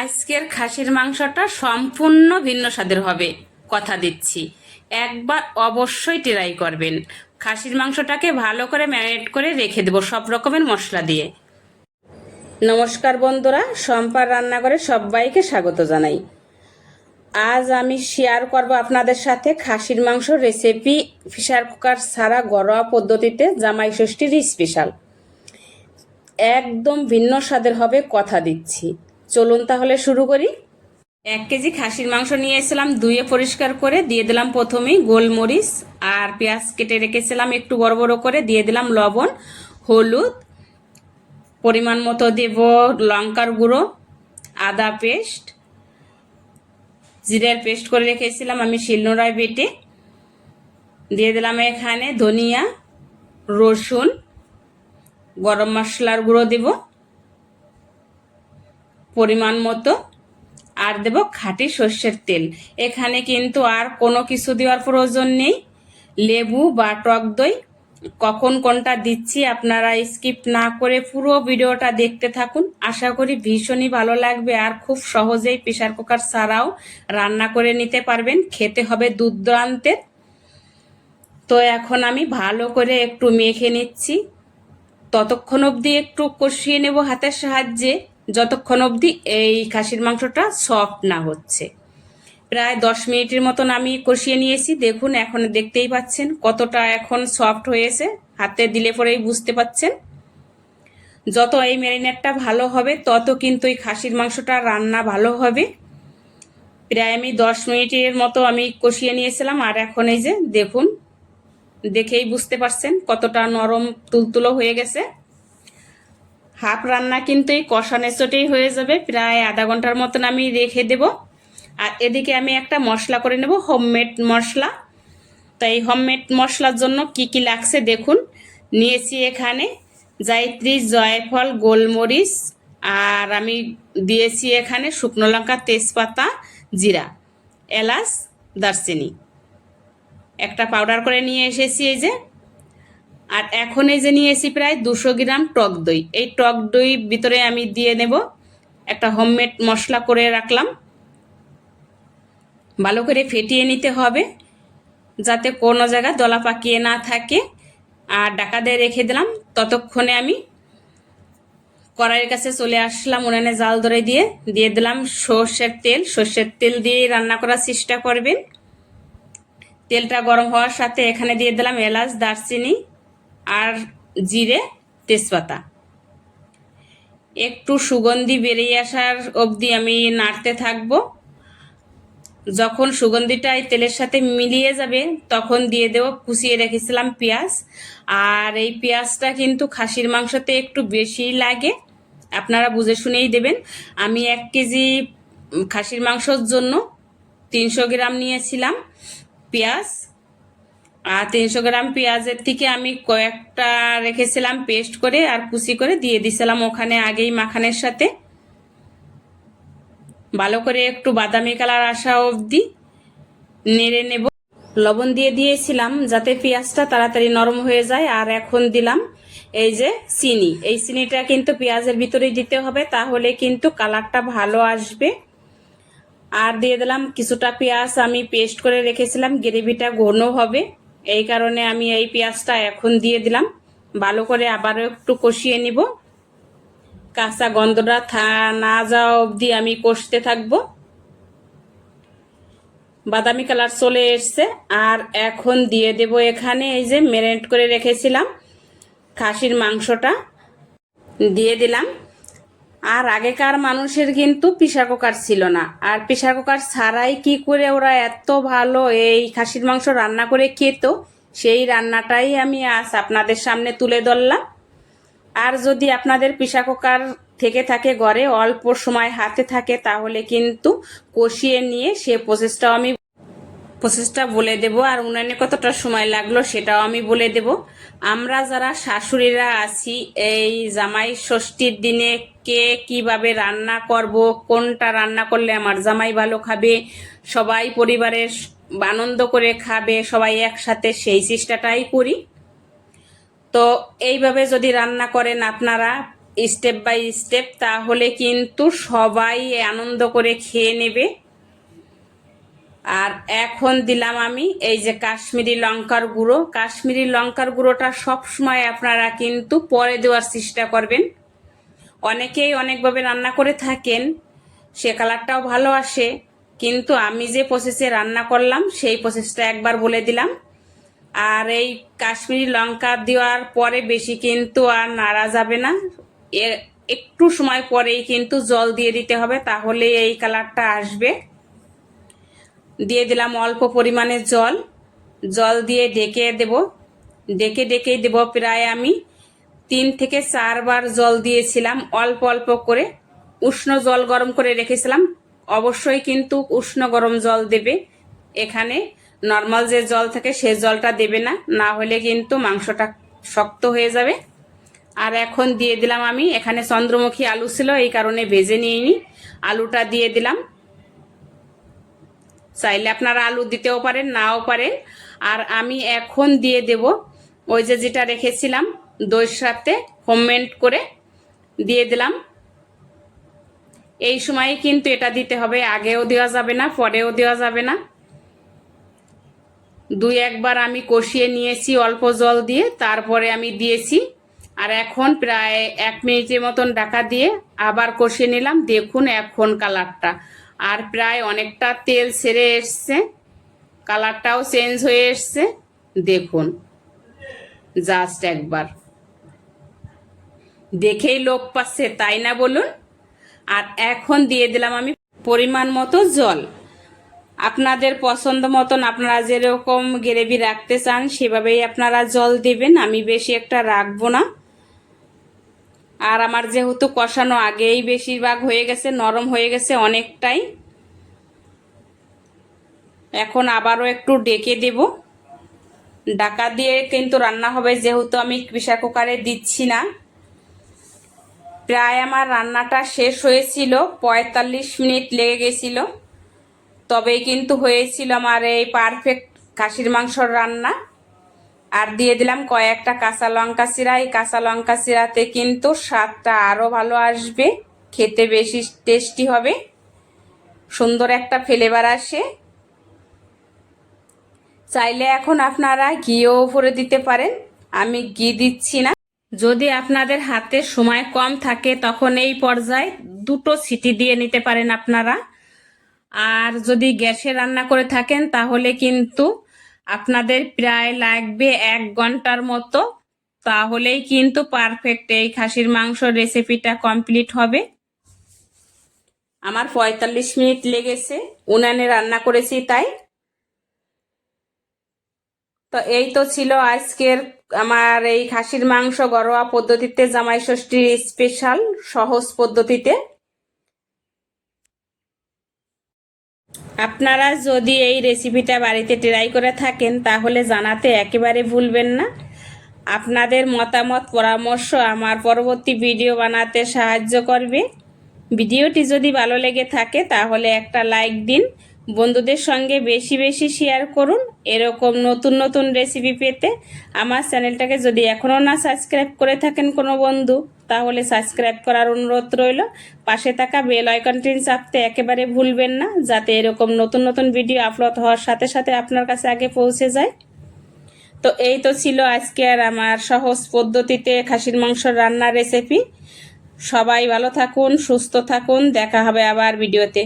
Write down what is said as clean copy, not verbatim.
আজকের খাসির মাংসটা সম্পূর্ণ ভিন্ন স্বাদের হবে, কথা দিচ্ছি। একবার অবশ্যই ট্রাই করবেন। খাসির মাংসটাকে ভালো করে ম্যারিনেট করে রেখে দেবো সব রকমের মশলা দিয়ে। নমস্কার বন্ধুরা, সম্পার রান্নাঘরে সবাইকে স্বাগত জানাই। আজ আমি শেয়ার করব আপনাদের সাথে খাসির মাংস রেসিপি, প্রেসার কুকার ছাড়া ঘরোয়া পদ্ধতিতে জামাই ষষ্ঠীর স্পেশাল। একদম ভিন্ন স্বাদের হবে, কথা দিচ্ছি। চলুন তাহলে শুরু করি। 1 কেজি খাসির মাংস নিয়ে এসেছিলাম, ধুয়ে পরিষ্কার করে দিয়ে দিলাম প্রথমেই গোলমরিচ আর পেঁয়াজ কেটে রেখেছিলাম একটু বড় বড় করে, দিয়ে দিলাম লবণ, হলুদ, পরিমাণ মতো দেব লঙ্কার গুঁড়ো, আদা পেস্ট, জিরার পেস্ট করে রেখেছিলাম আমি শিলনোড়ায় বেটে, দিয়ে দিলাম এখানে ধনিয়া, রসুন, গরম মশলার গুঁড়ো দেব পরিমাণ মতো, আর দেব খাঁটি সর্ষের তেল। এখানে কিন্তু আর কোনো কিছু দেওয়ার প্রয়োজন নেই। লেবু বা টক দই, কখন কোনটা দিচ্ছি আপনারা স্কিপ না করে পুরো ভিডিওটা দেখতে থাকুন। আশা করি ভীষণই ভালো লাগবে আর খুব সহজেই প্রেসার কুকার ছাড়াও রান্না করে নিতে পারবেন। খেতে হবে দুর্দান্তের। তো এখন আমি ভালো করে একটু মেখে নিচ্ছি, ততক্ষণ অবধি একটু কষিয়ে নেব হাতের সাহায্যে, যতক্ষণ অবধি এই খাসির মাংসটা সফট না হচ্ছে। প্রায় 10 মিনিটের মতন আমি কষিয়ে নিয়েছি। দেখুন, এখন দেখতেই পাচ্ছেন কতটা এখন সফট হয়েছে, হাতে দিলে পরেই বুঝতে পাচ্ছেন। যত এই ম্যারিনেটটা ভালো হবে তত কিন্তু এই খাসির মাংসটা রান্না ভালো হবে। প্রায় আমি 10 মিনিটের মতো আমি কষিয়ে নিয়েছিলাম, আর এখন এই যে দেখুন, দেখেই বুঝতে পারছেন কতটা নরম তুলতুলো হয়ে গেছে। হাফ রান্না কিন্তু এই কষানো চটেই হয়ে যাবে। প্রায় আধা ঘন্টার মতন আমি রেখে দেব। আর এদিকে আমি একটা মশলা করে নেব, হোমমেড মশলা। তাই হোমমেড মশলার জন্য কি কি লাগছে দেখুন। নিয়েছি এখানে জায়ত্রী, জয়ফল, গোলমরিচ, আর আমি দিয়েছি এখানে শুকনো লঙ্কা, তেজপাতা, জিরা, এলাচ, দারচিনি একটা পাউডার করে নিয়ে এসেছি এই যে। আর এখন এই যে নিয়েছি প্রায় 200 গ্রাম টক দই। এই টক দই ভিতরে আমি দিয়ে নেব একটা হোমমেড মশলা করে রাখলাম। ভালো করে ফেটিয়ে নিতে হবে যাতে কোনো জায়গায় দলা পাকিয়ে না থাকে। আর ঢাকা দিয়ে রেখে দিলাম। ততক্ষণে আমি কড়াইয়ের কাছে চলে আসলাম, উনানে জাল ধরে দিয়ে দিয়ে দিলাম সর্ষের তেল। সর্ষের তেল দিয়ে রান্না করার চেষ্টা করবেন। তেলটা গরম হওয়ার সাথে এখানে দিয়ে দিলাম এলাচ, দারচিনি আর জিরে, তেজপাতা। একটু সুগন্ধি বেরিয়ে আসার অবধি আমি নাড়তে থাকবো। যখন সুগন্ধিটা এই তেলের সাথে মিলিয়ে যাবে তখন দিয়ে দেবো কুচিয়ে রেখেছিলাম পেঁয়াজ। আর এই পেঁয়াজটা কিন্তু খাসির মাংসতে একটু বেশি লাগে, আপনারা বুঝে শুনেই দেবেন। আমি 1 কেজি খাসির মাংসর জন্য 300 গ্রাম নিয়েছিলাম পেঁয়াজ। আর 300 গ্রাম পেঁয়াজের থেকে আমি কয়েকটা রেখেছিলাম পেস্ট করে, আর কুচি করে দিয়ে দিয়েছিলাম ওখানে আগেই মাখানের সাথে। ভালো করে একটু বাদামি কালার আসা অবধি নেড়ে নেব। লবণ দিয়ে দিয়েছিলাম যাতে পেঁয়াজটা তাড়াতাড়ি নরম হয়ে যায়। আর এখন দিলাম এই যে চিনি। এই চিনিটা কিন্তু পেঁয়াজের ভিতরেই দিতে হবে, তাহলে কিন্তু কালারটা ভালো আসবে। আর দিয়ে দিলাম কিছুটা পেঁয়াজ আমি পেস্ট করে রেখেছিলাম, গ্রেভিটা ঘন হবে এই কারণে আমি এই পেঁয়াজটা এখন দিয়ে দিলাম। ভালো করে আবারও একটু কষিয়ে নিব, কাঁচা গন্ধটা না যাওয়া অবধি আমি কষতে থাকবো। বাদামি কালার চলে এসছে। আর এখন দিয়ে দেব এখানে এই যে ম্যারিনেট করে রেখেছিলাম খাসির মাংসটা দিয়ে দিলাম। আর আগেকার মানুষের কিন্তু প্রেসার কুকার ছিল না, আর প্রেসার কুকার ছাড়াই কি করে ওরা এত ভালো এই খাসির মাংস রান্না করে খেত, সেই রান্নাটাই আমি আজ আপনাদের সামনে তুলে ধরলাম। আর যদি আপনাদের প্রেসার কুকার থেকে থাকে ঘরে, অল্প সময় হাতে থাকে, তাহলে কিন্তু কষিয়ে নিয়ে সে প্রসেসটা বলে দেব। আর উনানে কতটা সময় লাগলো সেটাও আমি বলে দেব। আমরা যারা শাশুড়িরা আছি, এই জামাই ষষ্ঠীর দিনে কে কিভাবে রান্না করব, কোনটা রান্না করলে আমার জামাই ভালো খাবে, সবাই পরিবারের আনন্দ করে খাবে, সবাই একসাথে, সেই চেষ্টাটাই করি। তো এইভাবে যদি রান্না করেন আপনারা, স্টেপ বাই স্টেপ, তাহলে কিন্তু সবাই আনন্দ করে খেয়ে নেবে। আর এখন দিলাম আমি এই যে কাশ্মীরি লঙ্কার গুঁড়ো। কাশ্মীরি লঙ্কার গুঁড়োটা সবসময় আপনারা কিন্তু পরে দেওয়ার চেষ্টা করবেন। অনেকেই অনেকভাবে রান্না করে থাকেন, সে কালারটাও ভালো আসে, কিন্তু আমি যে প্রসেসে রান্না করলাম সেই প্রসেসটা একবার বলে দিলাম। আর এই কাশ্মীরি লঙ্কা দেওয়ার পরে বেশি কিন্তু আর নাড়া যাবে না, এর একটু সময় পরেই কিন্তু জল দিয়ে দিতে হবে, তাহলে এই কালারটা আসবে। দিয়ে দিলাম অল্প পরিমাণে জল। জল দিয়ে ঢেকে দেব, ঢেকেই দেব। প্রায় আমি 3 থেকে 4 বার জল দিয়েছিলাম, অল্প অল্প করে। উষ্ণ জল গরম করে রেখেছিলাম, অবশ্যই কিন্তু উষ্ণ গরম জল দেবে। এখানে নর্মাল যে জল থাকে সে জলটা দেবে না, না হলে কিন্তু মাংসটা শক্ত হয়ে যাবে। আর এখন দিয়ে দিলাম আমি, এখানে চন্দ্রমুখী আলু ছিল এই কারণে ভেজে নিইনি, আলুটা দিয়ে দিলাম। চাইলে আপনারা আলু দিতেও পারেন, নাও পারেন। আর আমি এখন দিয়ে দেব ওই যে যেটা রেখেছিলাম দইয়ের সাথে হোমমেড করে দিয়ে দিলাম। এই সময়ে কিন্তু এটা দিতে হবে, আগেও দেওয়া যাবে না, পরেও দেওয়া যাবে না। 2-1 বার আমি কষিয়ে নিয়েছি অল্প জল দিয়ে, তারপরে আমি দিয়েছি। আর এখন প্রায় 1 মিনিটের মতন ঢাকা দিয়ে আবার কষিয়ে নিলাম। দেখুন এখন কালারটা, আর প্রায় অনেকটা তেল ছেড়ে এসছে, কালারটাও চেঞ্জ হয়ে এসছে। দেখুন, জাস্ট একবার দেখেই লোভ পাচ্ছে, তাই না বলুন? আর এখন দিয়ে দিলাম আমি পরিমাণ মতো জল। আপনাদের পছন্দ মতন আপনারা যেরকম গ্রেভি রাখতে চান সেভাবেই আপনারা জল দেবেন, আমি বেশি একটা রাখবো না। আর আমার যেহেতু কষানো আগেই বেশিরভাগ হয়ে গেছে, নরম হয়ে গেছে অনেকটাই। এখন আবারও একটু ডেকে দেব। ঢাকা দিয়ে কিন্তু রান্না হবে, যেহেতু আমি প্রেসার কুকারে দিচ্ছি না। প্রায় আমার রান্নাটা শেষ হয়েছিল, 45 মিনিট লেগে গেছিল, তবেই কিন্তু হয়েছিল আমার এই পারফেক্ট খাসির মাংসর রান্না। আর দিয়ে দিলাম কয়েকটা কাঁচা লঙ্কা চিরা। এই কাঁচা লঙ্কা চিরাতে কিন্তু স্বাদটা আরও ভালো আসবে, খেতে বেশি টেস্টি হবে, সুন্দর একটা ফ্লেভার আসে। চাইলে এখন আপনারা ঘিও ভরে দিতে পারেন, আমি ঘি দিচ্ছি না। যদি আপনাদের হাতে সময় কম থাকে তখন এই পর্যায়ে 2টো সিটি দিয়ে নিতে পারেন আপনারা। আর যদি গ্যাসে রান্না করে থাকেন তাহলে কিন্তু আপনাদের প্রায় লাগবে 1 ঘন্টার মতো, তাহলেই কিন্তু পারফেক্ট এই খাসির মাংস রেসিপিটা কমপ্লিট হবে। আমার 45 মিনিট লেগেছে, উনানে রান্না করেছি তাই। তো এই তো ছিল আজকের আমার এই খাসির মাংস ঘরোয়া পদ্ধতিতে, জামাই ষষ্ঠীর স্পেশাল সহজ পদ্ধতিতে। আপনারা যদি এই রেসিপিটা বাড়িতে ট্রাই করে থাকেন তাহলে জানাতে একেবারে ভুলবেন না। আপনাদের মতামত পরামর্শ আমার পরবর্তী ভিডিও বানাতে সাহায্য করবে। ভিডিওটি যদি ভালো লেগে থাকে তাহলে একটা লাইক দিন, বন্ধুদের সঙ্গে বেশি বেশি শেয়ার করুন। এরকম নতুন নতুন রেসিপি পেতে আমার চ্যানেলটাকে যদি এখনও না সাবস্ক্রাইব করে থাকেন কোনো বন্ধু, তাহলে সাবস্ক্রাইব করার অনুরোধ রইল। পাশে থাকা বেল আইকনটি চাপতে একেবারে ভুলবেন না, যাতে এরকম নতুন নতুন ভিডিও আপলোড হওয়ার সাথে সাথে আপনার কাছে আগে পৌঁছে যায়। তো এই তো ছিল আজকের আমার সহজ পদ্ধতিতে খাসির মাংস রান্নার রেসিপি। সবাই ভালো থাকুন, সুস্থ থাকুন, দেখা হবে আবার ভিডিওতে।